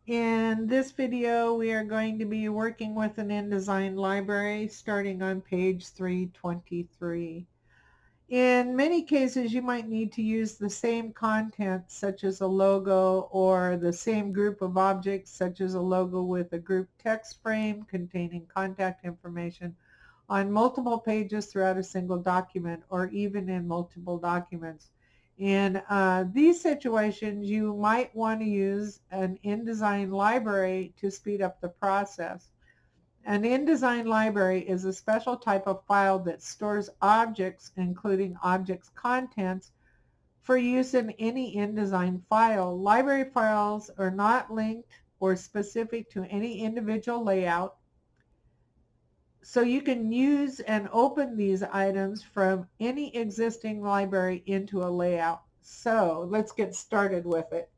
In this video, we are going to be working with an InDesign library starting on page 323. In many cases, you might need to use the same content, such as a logo, or the same group of objects, such as a logo with a group text frame containing contact information on multiple pages throughout a single document, or even in multiple documents. In these situations, you might want to use an InDesign library to speed up the process. An InDesign library is a special type of file that stores objects, including objects' contents, for use in any InDesign file. Library files are not linked or specific to any individual layout, so you can use and open these items from any existing library into a layout. So let's get started with it.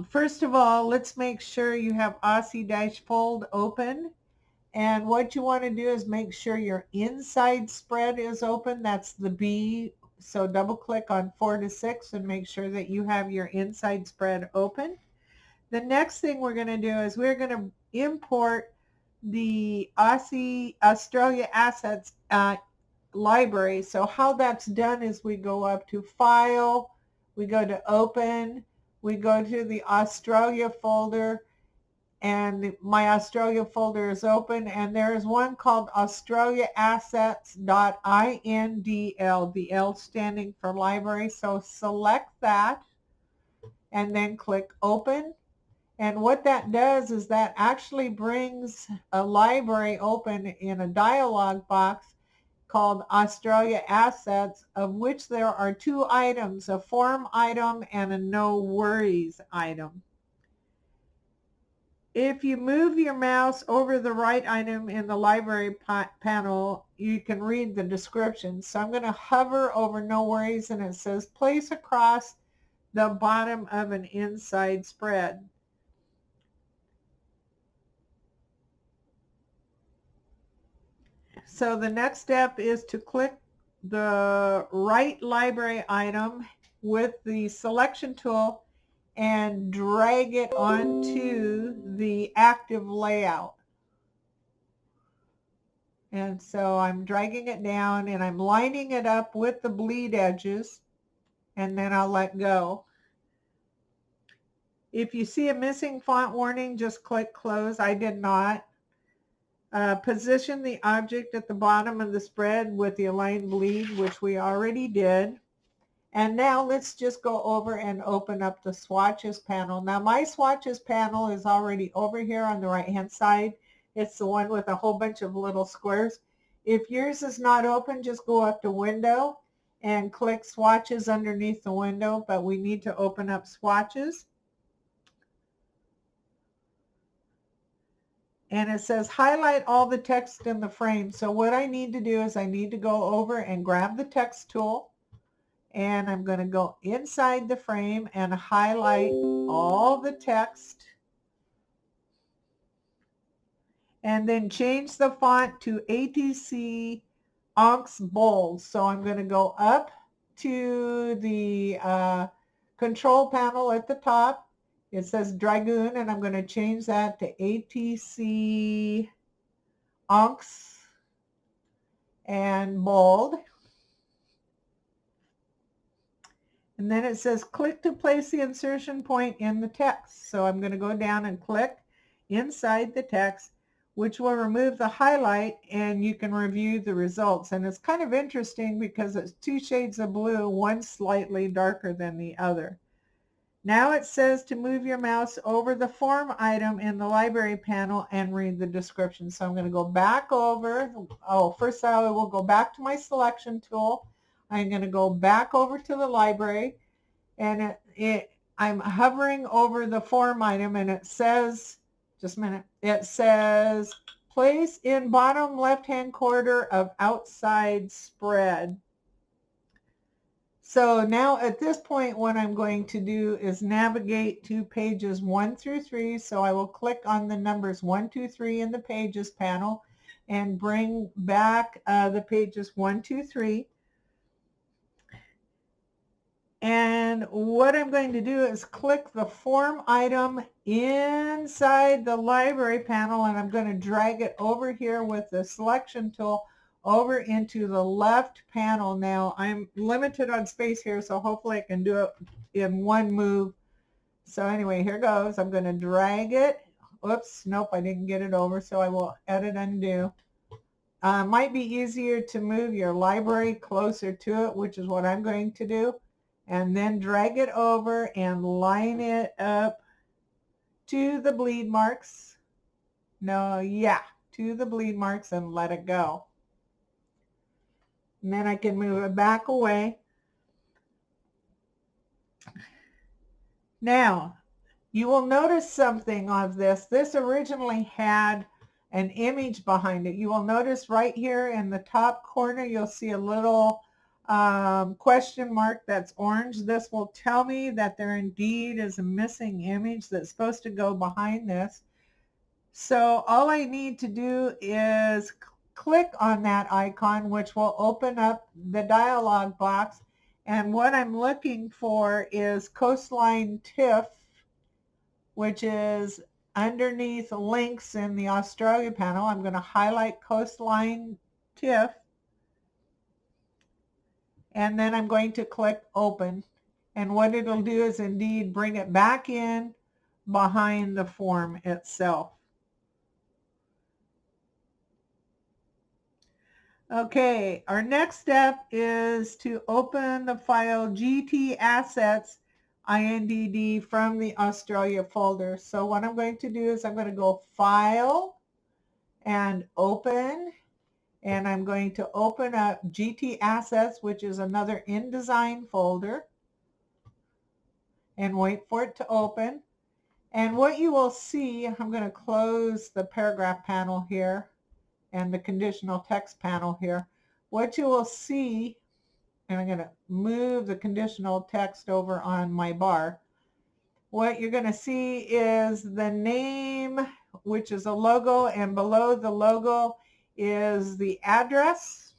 First of all, let's make sure you have Aussie-Fold open. And what you want to do is make sure your inside spread is open. That's the B. So double click on 4 to 6 and make sure that you have your inside spread open. The next thing we're going to do is we're going to import the Australia Assets library. So how that's done is we go up to File, we go to Open, we go to the Australia folder, and my Australia folder is open, and there is one called australiaassets.indl, the L standing for library. So select that and then click Open. And what that does is that actually brings a library open in a dialog box called Australia Assets, of which there are two items, a form item and a no worries item. If you move your mouse over the right item in the library panel, you can read the description. So I'm going to hover over no worries, and it says place across the bottom of an inside spread. So the next step is to click the right library item with the selection tool and drag it onto the active layout. And so I'm dragging it down and I'm lining it up with the bleed edges, and then I'll let go. If you see a missing font warning, just click close. I did not. Position the object at the bottom of the spread with the aligned bleed, which we already did. And now let's just go over and open up the swatches panel. Now my swatches panel is already over here on the right hand side. It's the one with a whole bunch of little squares. If yours is not open, just go up to Window and click Swatches underneath the window, but we need to open up swatches. And it says highlight all the text in the frame. So what I need to do is I need to go over and grab the text tool, and I'm going to go inside the frame and highlight all the text, and then change the font to ATC Onx Bold. So I'm going to go up to the control panel at the top. It says Dragoon, and I'm going to change that to ATC Onx and Bold. And then it says click to place the insertion point in the text. So I'm going to go down and click inside the text, which will remove the highlight, and you can review the results. And it's kind of interesting because it's two shades of blue, one slightly darker than the other. Now it says to move your mouse over the form item in the library panel and read the description. So I'm going to go back over. First I will go back to my selection tool. I'm going to go back over to the library, and I'm hovering over the form item, and it says, just a minute, it says place in bottom left-hand corner of outside spread. So now at this point, what I'm going to do is navigate to pages 1 through 3. So I will click on the numbers 1, 2, 3 in the pages panel and bring back the pages 1, 2, 3. And what I'm going to do is click the form item inside the library panel, and I'm going to drag it over here with the selection tool over into the left panel. Now I'm limited on space here, so hopefully I can do it in one move. So anyway, here goes. I'm going to drag it. Oops, nope, I didn't get it over, so I will edit undo. Might be easier to move your library closer to it, which is what I'm going to do. And then drag it over and line it up to the bleed marks. No, yeah, to the bleed marks and let it go. And then I can move it back away. Now, you will notice something of this. This originally had an image behind it. You will notice right here in the top corner, you'll see a little question mark that's orange. This will tell me that there indeed is a missing image that's supposed to go behind this. So all I need to do is click on that icon, which will open up the dialog box. And what I'm looking for is Coastline TIFF, which is underneath links in the Australia panel. I'm going to highlight Coastline TIFF, and then I'm going to click open. And what it'll do is indeed bring it back in behind the form itself. Okay, our next step is to open the file GT Assets INDD from the Australia folder. So what I'm going to do is I'm going to go File and Open, and I'm going to open up GT Assets, which is another InDesign folder, and wait for it to open. And what you will see, I'm going to close the paragraph panel here and the conditional text panel here. What you will see, and I'm going to move the conditional text over on my bar. What you're going to see is the name, which is a logo, and below the logo is the address.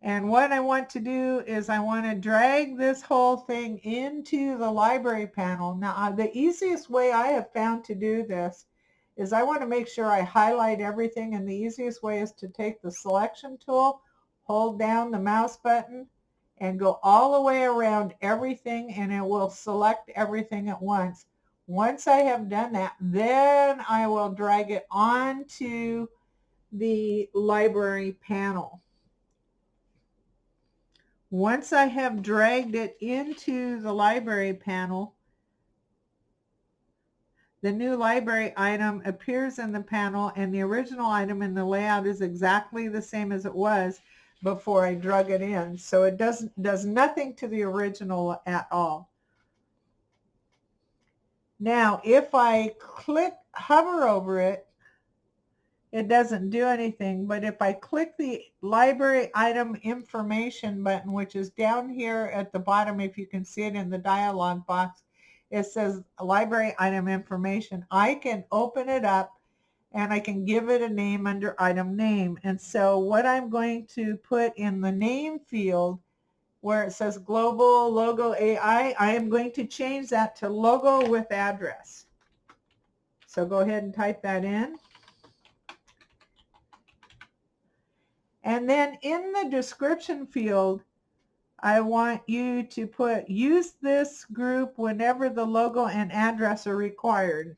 And what I want to do is I want to drag this whole thing into the library panel. Now, the easiest way I have found to do this is I want to make sure I highlight everything, and the easiest way is to take the selection tool, hold down the mouse button, and go all the way around everything, and it will select everything at once. Once I have done that, then I will drag it onto the library panel. Once I have dragged it into the library panel, the new library item appears in the panel, and the original item in the layout is exactly the same as it was before I drug it in. So it does nothing to the original at all. Now, if I hover over it, it doesn't do anything. But if I click the library item information button, which is down here at the bottom, if you can see it in the dialog box, it says library item information. I can open it up and I can give it a name under item name. And so what I'm going to put in the name field where it says global logo AI, I am going to change that to logo with address. So go ahead and type that in. And then in the description field, I want you to put use this group whenever the logo and address are required.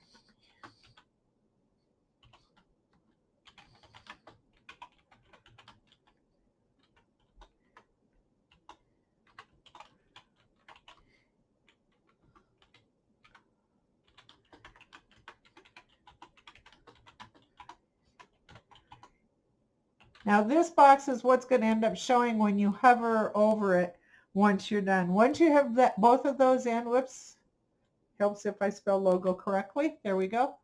Now this box is what's going to end up showing when you hover over it once you're done. Once you have both of those in, whoops, helps if I spell logo correctly. There we go.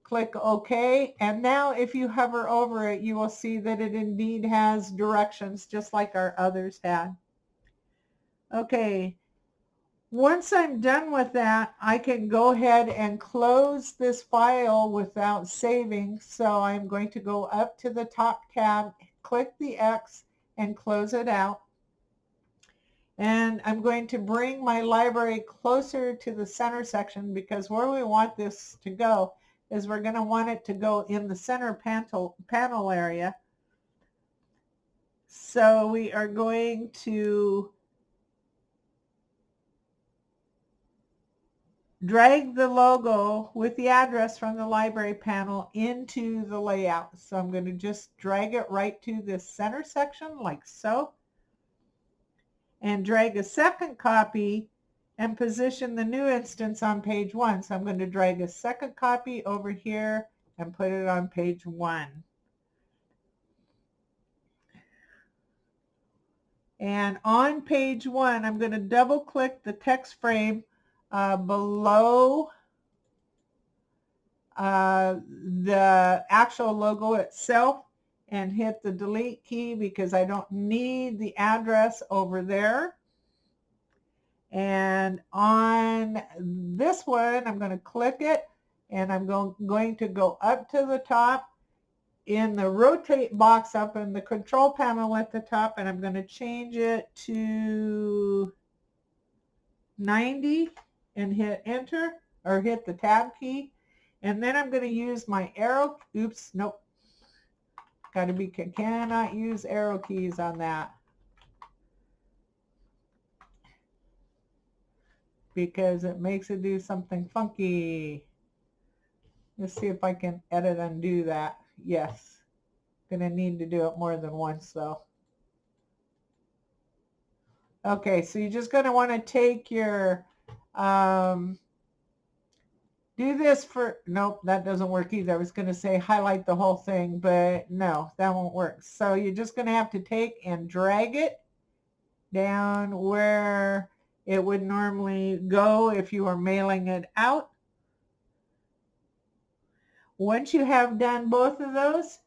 Click OK, and now if you hover over it, you will see that it indeed has directions just like our others had. Okay, once I'm done with that, I can go ahead and close this file without saving. So I'm going to go up to the top tab, click the X, and close it out. And I'm going to bring my library closer to the center section because where we want this to go is we're going to want it to go in the center panel area. So we are going to drag the logo with the address from the library panel into the layout. So I'm going to just drag it right to this center section like so. And drag a second copy and position the new instance on page 1. So I'm going to drag a second copy over here and put it on page 1. And on page 1, I'm going to double click the text frame below the actual logo itself and hit the delete key because I don't need the address over there. And on this one, I'm going to click it and I'm going to go up to the top in the rotate box up in the control panel at the top, and I'm going to change it to 90 and hit enter or hit the tab key. And then I'm going to use my arrow. Oops, nope. Cannot use arrow keys on that because it makes it do something funky. Let's see if I can edit and undo that. Yes. Gonna need to do it more than once though. Okay, so you're just gonna want to take your do this for, nope, that doesn't work either. I was going to say highlight the whole thing, but no, that won't work. So you're just going to have to take and drag it down where it would normally go if you were mailing it out. Once you have done both of those,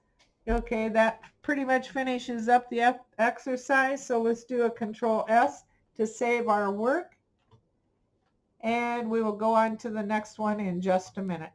okay, that pretty much finishes up the exercise. So let's do a Control S to save our work. And we will go on to the next one in just a minute.